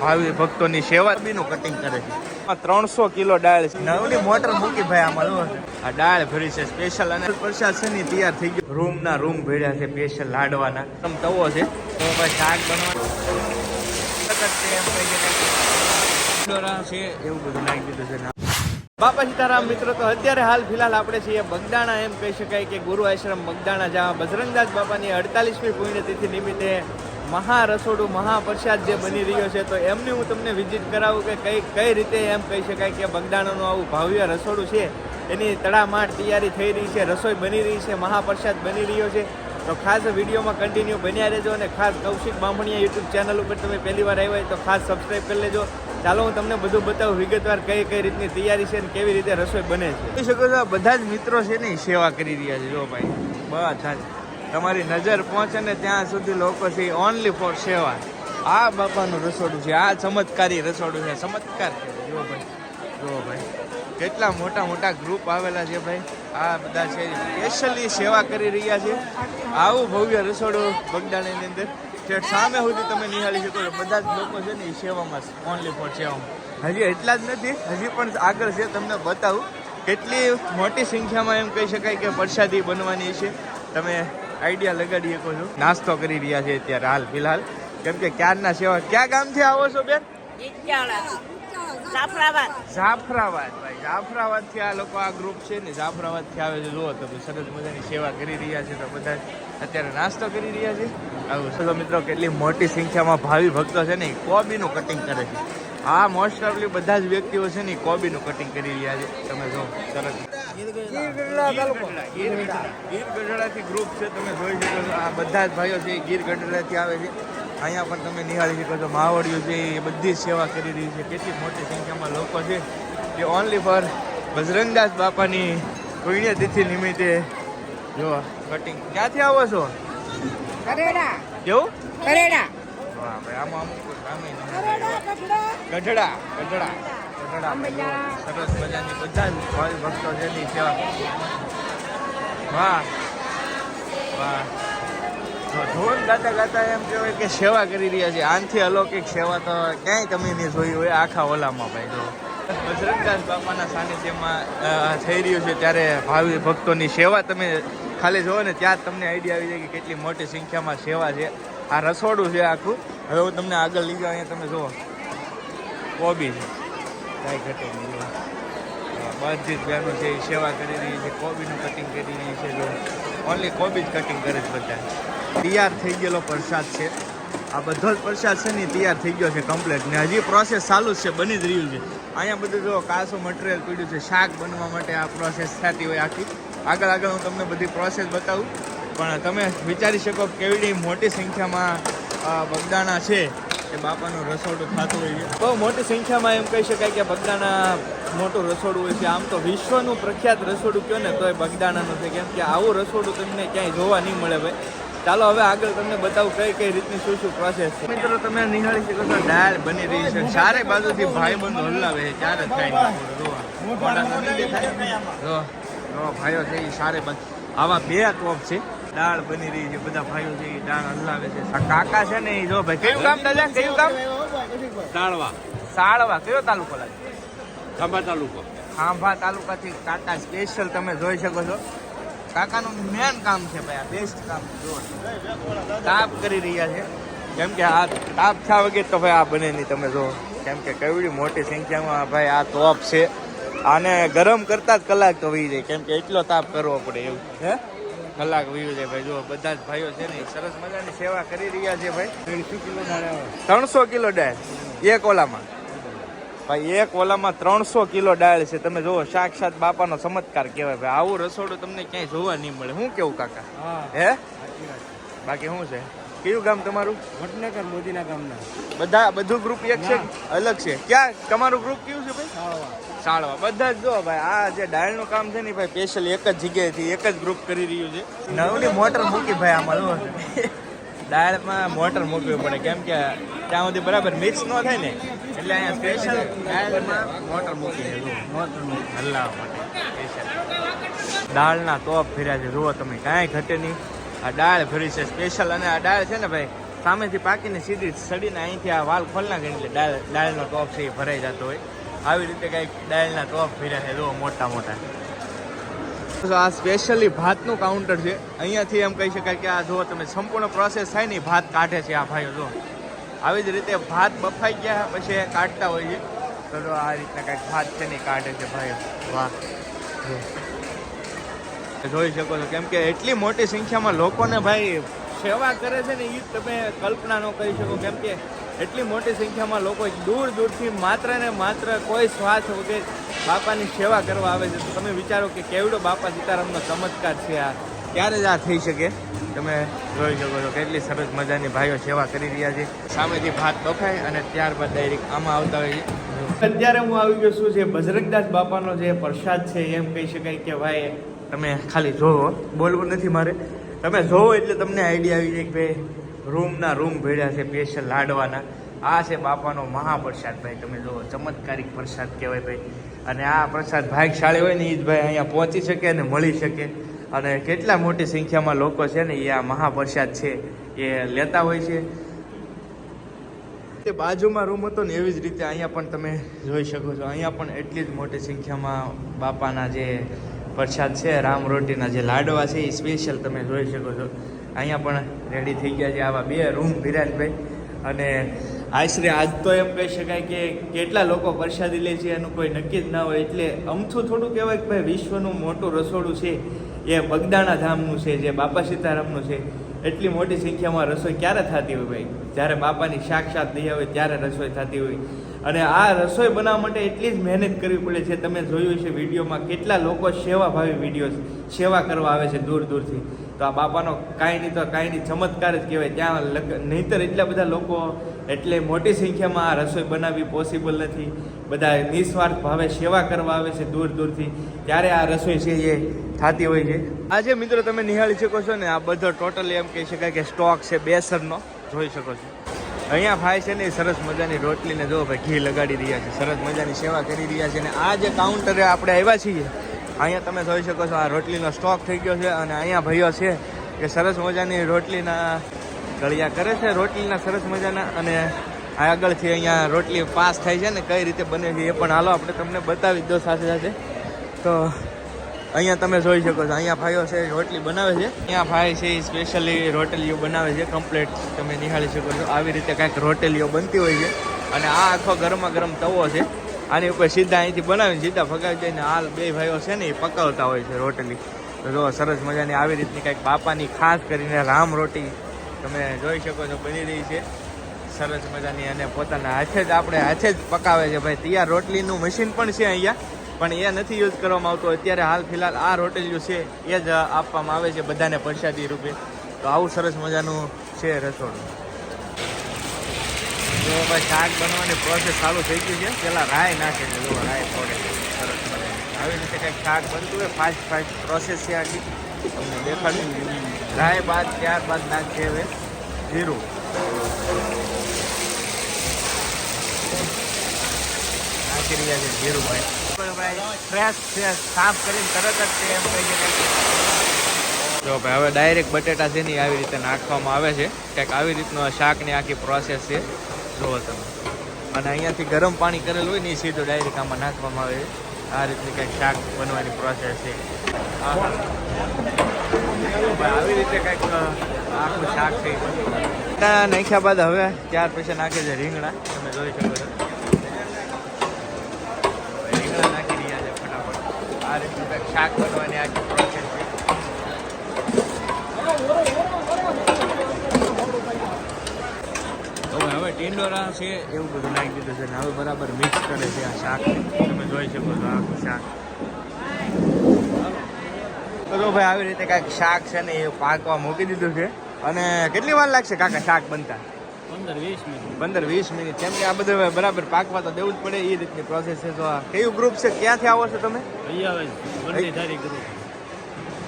ભાવિ ભક્તોની સેવા બીનું કટિંગ કરે છે. 300 કિલો દાળ છે. નવલી મોટર મૂકી ભાઈ આમાં આ દાળ ભરી છે સ્પેશિયલ અને પ્રસાદ છે ને તૈયાર થઈ ગયો. રૂમ ભર્યા છે સ્પેશિયલ લાડવાના. તવો છે તો ભાઈ શાક બનવાનું છે એવું બધું નાખી દીધું છે. બાપા સીતારામ મિત્રો, તો અત્યારે હાલ ફિલહાલ આપણે છીએ બગદાણા. એમ કહી શકાય કે ગુરુ આશ્રમ બગદાણા, જ્યાં બજરંગદાસ બાપાની 48મી પુણ્યતિથિ નિમિત્તે મહારસોડું મહાપ્રસાદ જે બની રહ્યો છે, તો એમની હું તમને વિઝિટ કરાવું કે કઈ રીતે એમ કહી શકાય કે બગદાણાનું આવું ભવ્ય રસોડું છે એની તડામાર તૈયારી થઈ રહી છે, રસોઈ બની રહી છે, મહાપ્રસાદ બની રહ્યો છે. તો ખાસ વિડીયોમાં કન્ટિન્યુ બન્યા રહેજો અને ખાસ કૌશિક બામણિયા યુટ્યુબ ચેનલ ઉપર તમે પહેલી વાર આવ્યા હોય તો ખાસ સબસ્ક્રાઈબ કરી લેજો. ચાલો હું તમને બધું બતાવું વિગતવાર કઈ રીતની તૈયારી છે અને કેવી રીતે રસોઈ બને છે. જોઈ શકો છો બધા જ મિત્રો છે ને સેવા કરી રહ્યા છે. જો ભાઈ બધા જ તમારી નજર પહોંચે ને ત્યાં સુધી લોકો છે ઓનલી ફોર સેવા. આ બાપાનું રસોડું છે, આ ચમત્કારી રસોડું છે, ચમત્કાર છે. જો ભાઈ કેટલા મોટા ગ્રુપ આવેલા છે ભાઈ. આ બધા છે સ્પેશિયલી સેવા કરી રહ્યા છે. આવું ભવ્ય રસોડું બગદાણાની અંદર સામે સુધી તમે નિહાળી શકો છો. બધા જ લોકો છે ને એ સેવામાં, ઓનલી ફોર સેવામાં. હજી એટલા જ નથી, હજી પણ આગળ છે, તમને બતાવું કેટલી મોટી સંખ્યામાં એમ કહી શકાય કે પ્રસાદી બનવાની છે. તમે આઈડિયા લગાડી શકો છો. નાસ્તો કરી રહ્યા છે અત્યારે હાલ ફિલહાલ, કેમ કે ક્યારના સેવા. ક્યાં ગામથી આવો છો બેન? જાફરાબાદ ભાઈ, જાફરાબાદ થી આ લોકો, આ ગ્રુપ છે ને જાફરાબાદ થી આવે છે. જુઓ તમે સરસ મજાની સેવા કરી રહ્યા છે. તો બધા અત્યારે નાસ્તો કરી રહ્યા છે. આવું તો મિત્રો કેટલી મોટી સંખ્યામાં ભાવિ ભક્તો છે ને કોબીનું કટિંગ કરે છે. આ મોસ્ટ ઓફલી બધા જ વ્યક્તિઓ છે ને કોબીનું કટિંગ કરી રહ્યા છે. તમે જો સરસ ગીર ગઢડાથી ગ્રુપ છે, તમે જોઈ શકો છો. આ બધા જ ભાઈઓ છે ગીર ગઢડાથી આવે છે. અહીંયા પણ તમે નિહાળી શકો છો માવડીઓ છે એ બધી સેવા કરી રહી છે. કેટલી મોટી સંખ્યામાં લોકો છે કે ઓનલી ફોર બજરંગદાસ બાપાની પુણ્યતિથિ નિમિત્તે જો કટિંગ. ક્યાંથી આવો છો? કેવું? વાહ ભાઈ, આમાં અમુક ગઢડા સરસ મજાની બધા જ ભક્તો છે એની સેવા. વાહ ધોન ગાતા એમ કહેવાય કે સેવા કરી રહ્યા છે. આનથી અલૌકિક સેવા તો ક્યાંય તમે નહીં જોઈ હોય આખા ઓલામાં ભાઈ. જો બજરંગદાસ બાપાના સાનિધ્યમાં થઈ રહ્યું છે ત્યારે ભાવિ ભક્તોની સેવા તમે ખાલી જોવો ને ત્યાં તમને આઈડિયા આવી જાય કે કેટલી મોટી સંખ્યામાં સેવા છે. આ રસોડું છે આખું. હવે હું તમને આગળ લઈ જાઉં. અહીંયા તમે જુઓ કોબી છે, કાંઈ ઘટે નહીં. બધી જ બહેનો છે એ સેવા કરી રહી છે, કોબીનું કટિંગ કરી રહી છે. જો ઓનલી કોબી જ કટિંગ કરે છે બધા. તૈયાર થઈ ગયેલો પ્રસાદ છે. આ બધો જ પ્રસાદ છે ને તૈયાર થઈ ગયો છે કમ્પ્લીટ, ને હજી પ્રોસેસ ચાલુ જ છે, બની જ રહ્યું છે. અહીંયા બધું જો કાચું મટીરિયલ પીડ્યું છે. શાક બનવા માટે આ પ્રોસેસ થતી હોય આખી. આગળ હું તમને બધી પ્રોસેસ બતાવું, પણ તમે વિચારી શકો કેવી મોટી સંખ્યામાં બગદાણા છે કે બાપાનું રસોડું થતું હોય છે. બહુ મોટી સંખ્યામાં એમ કહી શકાય કે બગદાણા મોટું રસોડું હોય છે. આમ તો વિશ્વનું પ્રખ્યાત રસોડું કહો ને તો એ બગદાણાનું છે, કેમ કે આવું રસોડું તમને ક્યાંય જોવા નહીં મળે ભાઈ. ચાલો હવે આગળ તમને બતાવું કઈ રીતની શું પ્રોસેસ છે. મિત્રો તમે નિહાળી શકો છો દાળ બની રહી છે. ચારે બાજુથી ભાઈ બંધો હલાવે છે ત્યારે થાય. ભાઈઓ છે એ સારે બાજુ આવા 2 ટોપ છે. દાળ બની રહી છે, બધા ભાઈઓ છે એ દાળ હલાવે છે. આ કાકા છે ને એ જો ભાઈ કયું કામ દાદા, કયું કામ? સાળવા કયો તાલુકો લાગે? ખાંભા તાલુકાથી કાકા સ્પેશિયલ તમે જોઈ શકો છો. કાકાનું મેન કામ છે ભાઈ, આ બેસ્ટ કામ. જો તાપ કરી રહ્યા છે, કેમ કે આ તાપ થયા વગર તો ભાઈ આ બને નહીં. તમે જો કેમ કે કેવડી મોટી સંખ્યામાં ભાઈ આ તોપ છે. આને ગરમ કરતા જ કલાક તો વહી જાય, કેમ કે એટલો તાપ કરવો પડે એવું. હે કલાક વહી જાય ભાઈ. જો બધા જ ભાઈઓ છે ને સરસ મજાની સેવા કરી રહ્યા છે ભાઈ. 300 કિલો દાળ એક ઓલામાં ભાઈ, એક ઓલામાં 300 કિલો દાળ છે. તમે જુઓ સાક્ષાત બાપાનો ચમત્કાર કહેવાય ભાઈ. આવું રસોડું તમને ક્યાંય જોવા નહીં મળે. શું કેવું કાકા? હે બાકી શું છે? કયું ગામ તમારું? વડનગર મોદીના ગામના. બધું ગ્રુપ એક છે અલગ છે? ક્યાં તમારું ગ્રુપ કયું છે ભાઈ? સાળવા. બધા જ જો ભાઈ આ જે દાળનું કામ છે ને ભાઈ સ્પેશિયલ એક જ જગ્યાએથી એક જ ગ્રુપ કરી રહ્યું છે. નવલી મોટર મૂકી ભાઈ આમાં દાળમાં મોટર મૂકવી પડે, કેમ કે ત્યાં સુધી બરાબર મિક્સ ન થાય ને, એટલે અહીંયા સ્પેશિયલ દાળમાં મોટર મૂકી છે. હલાવવા માટે સ્પેશિયલ દાળના તોપ ફર્યા છે. જુઓ તમે કાંઈ ઘટે નહીં. આ દાળ ભરી છે સ્પેશિયલ. અને આ દાળ છે ને ભાઈ સામેથી પાકીને સીધી સડીને અહીંથી આ વાલ ખોલ નાખે એટલે દાળનો ટોપ છે એ ભરાઈ જતો હોય. આવી રીતે કંઈક દાળના ટોપ ભર્યા છે જો મોટા મોટા. આ સ્પેશિયલી ભાતનું કાઉન્ટર છે. અહીંયાથી એમ કહી શકાય કે આ જો તમે સંપૂર્ણ પ્રોસેસ થાય ને ભાત કાઢે છે આ ભાઈઓ જો. આવી જ રીતે ભાત બફાઈ ગયા પછી કાઢતા હોય છે. તો આ રીતના કંઈક ભાત છે ને કાઢે છે ભાઈઓ. વાહ, જોઈ શકો છો. કેમ કે એટલી મોટી સંખ્યામાં લોકોને ભાઈ સેવા કરે છે ને એ તમે કલ્પના ન કરી શકો. કેમ કે એટલી મોટી સંખ્યામાં લોકો દૂર દૂરથી માત્ર ને માત્ર કોઈ સ્વાર્થ વગર બાપાની સેવા કરવા આવે છે. તો તમે વિચારો કે કેવડો બાપા સીતારામનો ચમત્કાર છે આ. ક્યારે જ આ થઈ શકે. તમે જોઈ શકો છો કેટલી સરસ મજાની ભાઈઓ સેવા કરી રહ્યા છે. સામેથી ભાત બફાય અને ત્યારબાદ ડાયરેક્ટ આમાં આવતા હોય છે. અત્યારે હું આવી ગયો છું જે બજરંગદાસ બાપાનો જે પ્રસાદ છે એમ કહી શકાય કે ભાઈ તમે ખાલી જોવો, બોલવું નથી મારે. તમે જોવો એટલે તમને આઈડિયા આવી જાય કે ભાઈ રૂમના રૂમ ભેળ્યા છે સ્પેશિયલ લાડવાના. આ છે બાપાનો મહાપ્રસાદ ભાઈ. તમે જુઓ ચમત્કારિક પ્રસાદ કહેવાય ભાઈ. અને આ પ્રસાદ ભાગશાળી હોય ને એ જ ભાઈ અહીંયા પહોંચી શકે અને મળી શકે. અને કેટલા મોટી સંખ્યામાં લોકો છે ને એ આ મહાપ્રસાદ છે એ લેતા હોય છે. તે બાજુમાં રૂમ હતો ને એવી જ રીતે અહીંયા પણ તમે જોઈ શકો છો. અહીંયા પણ એટલી જ મોટી સંખ્યામાં બાપાના જે પ્રસાદ છે રામ રોટીના જે લાડવા છે એ સ્પેશિયલ તમે જોઈ શકો છો. અહીંયા પણ રેડી થઈ ગયા છે આવા 2 રૂમ વિરાજભાઈ. અને આશરે આજ તો એમ કહી શકાય કે કેટલા લોકો પ્રસાદી લે છે એનું કોઈ નક્કી જ ના હોય. એટલે અમથું થોડું કહેવાય કે ભાઈ વિશ્વનું મોટું રસોડું છે એ બગદાણા ધામનું છે જે બાપા સીતારામનું છે. એટલી મોટી સંખ્યામાં રસોઈ ક્યારે થતી હોય ભાઈ? જ્યારે બાપાની સાક્ષાત દયા હોય ત્યારે રસોઈ થતી હોય. અને આ રસોઈ બનાવવા માટે એટલી જ મહેનત કરવી પડે છે. તમે જોયું છે વિડીયોમાં કેટલા લોકો સેવાભાવી વિડીયો સેવા કરવા આવે છે દૂર દૂરથી. તો આ બાપાનો કાંઈ નહીં તો કાંઈ નહીં ચમત્કાર જ કહેવાય. ત્યાં નહીંતર એટલા બધા લોકો એટલે મોટી સંખ્યામાં આ રસોઈ બનાવવી પોસિબલ નથી. બધા નિસ્વાર્થ ભાવે સેવા કરવા આવે છે દૂર દૂરથી ત્યારે આ રસોઈ છે એ થતી હોય છે. આજે મિત્રો તમે નિહાળી શકો છો ને આ બધો ટોટલી એમ કહી શકાય કે સ્ટોક છે બેસનનો. જોઈ શકો છો અહીંયા ભાઈ છે ને સરસ મજાની રોટલીને જો ભાઈ ઘી લગાડી રહ્યા છે. સરસ મજાની સેવા કરી રહ્યા છે. અને આ જે કાઉન્ટરે આપણે આવ્યા છીએ અહીંયા તમે જોઈ શકો છો આ રોટલીનો સ્ટોક થઈ ગયો છે. અને અહીંયા ભાઈઓ છે કે સરસ મજાની રોટલીના ગળિયા કરે છે રોટલીના સરસ મજાના. અને આગળથી અહીંયા રોટલી પાસ થાય છે ને કઈ રીતે બને છે એ પણ હાલો આપણે તમને બતાવી દો સાથે સાથે. તો અહીંયા તમે જોઈ શકો છો અહીંયા ભાઈઓ છે રોટલી બનાવે છે. અહીંયા ભાઈ છે એ સ્પેશિયલી રોટલીઓ બનાવે છે કમ્પ્લીટ. તમે નિહાળી શકો છો આવી રીતે કાંઈક રોટલીઓ બનતી હોય છે. અને આ આખો ગરમા ગરમ તવો છે. આની ઉપર સીધા અહીંથી બનાવીને સીધા ફગાવી દઈને હાલ 2 ભાઈઓ છે ને એ પકાવતા હોય છે રોટલી. તો જો સરસ મજાની આવી રીતની કંઈક બાપાની ખાસ કરીને રામ રોટી તમે જોઈ શકો છો બની રહી છે સરસ મજાની. અને પોતાના હાથે જ આપણે હાથે જ પકાવે છે ભાઈ. તૈયાર રોટલીનું મશીન પણ છે અહીંયા પણ એ નથી યુઝ કરવામાં આવતો અત્યારે. હાલ ફિલહાલ આ રોટલીઓ છે એ જ આપવામાં આવે છે બધાને પ્રસાદી રૂપે. તો આવું સરસ મજાનું છે રસોડું. જો ભાઈ શાક બનવાની પ્રોસેસ ચાલુ થઈ ગઈ છે. પહેલાં રાઈ નાખે છે. જો રાઈ થોડે સરસ આવી રીતે કંઈક શાક બનતું હોય ફાસ્ટ પ્રોસેસ છે આખી. તમને દેખાડું રાઈ બાદ ત્યારબાદ નાખશે હવે જીરું. નાખી રહ્યા છે જીરું ભાઈ. ફ્રેશ સાફ કરીને તરત જ એમ કહી શકાય. જો ભાઈ હવે ડાયરેક્ટ બટેટા છે ને આવી રીતે નાખવામાં આવે છે. કંઈક આવી રીતનો શાકની આખી પ્રોસેસ છે જુઓ તમે. અને અહીંયાથી ગરમ પાણી કરેલું હોય ને એ સીધું ડાયરેક્ટ આમાં નાખવામાં આવે છે. આ રીતની કંઈક શાક બનવાની પ્રોસેસ છે. આવી રીતે કંઈક આખું શાક છે નાખ્યા બાદ હવે ત્યાર પછી નાખે છે રીંગણા. તમે જોઈ શકો છો આ રીતનું કંઈક શાક બનવાની આખી પ્રોસેસ છે. હવે ટીંડોરા છે એવું બધું નાખી દીધું છે. હવે બરાબર મિક્સ કરે છે આ શાક. તમે જોઈ શકો છો આખું શાક. તો ભાઈ આવી રીતે કાંઈક શાક છે ને એ પાકવા મૂકી દીધું છે. અને કેટલી વાર લાગશે કાકા શાક બનતા? 15-20 મિનિટ. કેમ કે આ બધું બરાબર પાકવા તો દેવું જ પડે એ રીતની પ્રોસેસ છે. તો આ કયું ગ્રુપ છે? ક્યાંથી આવો છો તમે? બંડીધારી ગ્રુપ.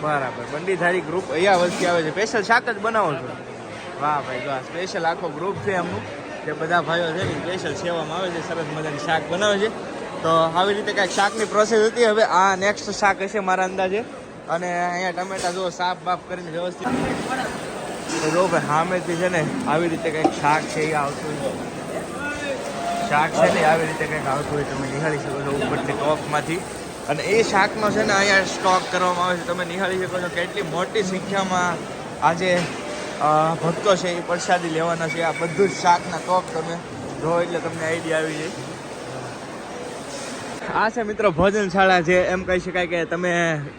બરાબર બંડીધારી ગ્રુપ અહીંયા વસ્તી આવે છે. સ્પેશિયલ શાક જ બનાવો છો? વાહ ભાઈ વાહ. સ્પેશિયલ આખો ગ્રુપ છે એમનું જે બધા ભાઈઓ છે ને સ્પેશિયલ સેવામાં આવે છે. સરસ મજાની શાક બનાવે છે. તો આવી રીતે કાંઈક શાકની પ્રોસેસ હતી. હવે આ નેક્સ્ટ શાક હશે મારા અંદાજે. અને અહીંયા ટમેટા જો સાફ બાફ કરીને વ્યવસ્થિત તો જો ભાઈ સામેથી છે ને આવી રીતે કંઈક શાક છે એ આવતું હોય, શાક છે ને આવી રીતે કંઈક આવતું હોય, તમે નિહાળી શકો છો ઉપરની ટોપમાંથી. અને એ શાકનો છે ને અહીંયા સ્ટોક કરવામાં આવે છે, તમે નિહાળી શકો છો કેટલી મોટી સંખ્યામાં આજે ભક્તો છે એ પ્રસાદી લેવાના છે. આ બધું જ શાકના ટોપ તમે જો એટલે તમને આઈડિયા આવી જાય. આ છે મિત્રો ભોજનશાળા છે, એમ કહી શકાય કે તમે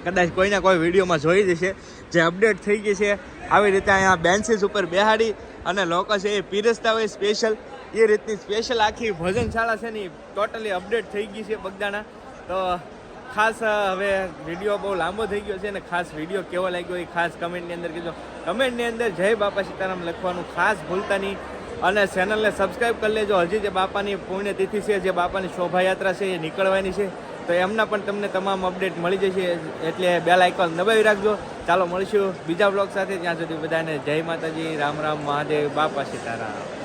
કદાચ કોઈના કોઈ વિડીયોમાં જોઈ જશે, જે અપડેટ થઈ ગઈ છે. આવી રીતે અહીંયા બેન્ચીસ ઉપર બેહાડી અને લોકો છે એ પીરસતા હોય સ્પેશિયલ, એ રીતની સ્પેશિયલ આખી ભોજનશાળા છે ને ટોટલી અપડેટ થઈ ગઈ છે બગદાણા. તો ખાસ હવે વિડીયો બહુ લાંબો થઈ ગયો છે ને ખાસ વિડીયો કેવો લાગ્યો એ ખાસ કમેન્ટની અંદર કહેજો. કમેન્ટની અંદર જય બાપા સીતારામ લખવાનું ખાસ ભૂલતા નહીં. અને ચેનલને સબસ્ક્રાઈબ કરી લેજો. હજી જે બાપાની પુણ્યતિથિ છે, જે બાપાની શોભાયાત્રા છે એ નીકળવાની છે, તો એમના પણ તમને તમામ અપડેટ મળી જશે. એટલે બેલ આઇકોન દબાવી રાખજો. ચાલો મળીશું બીજા બ્લોગ સાથે. ત્યાં સુધી બધાને જય માતાજી, રામ રામ, મહાદેવ, બાપા સીતારામ.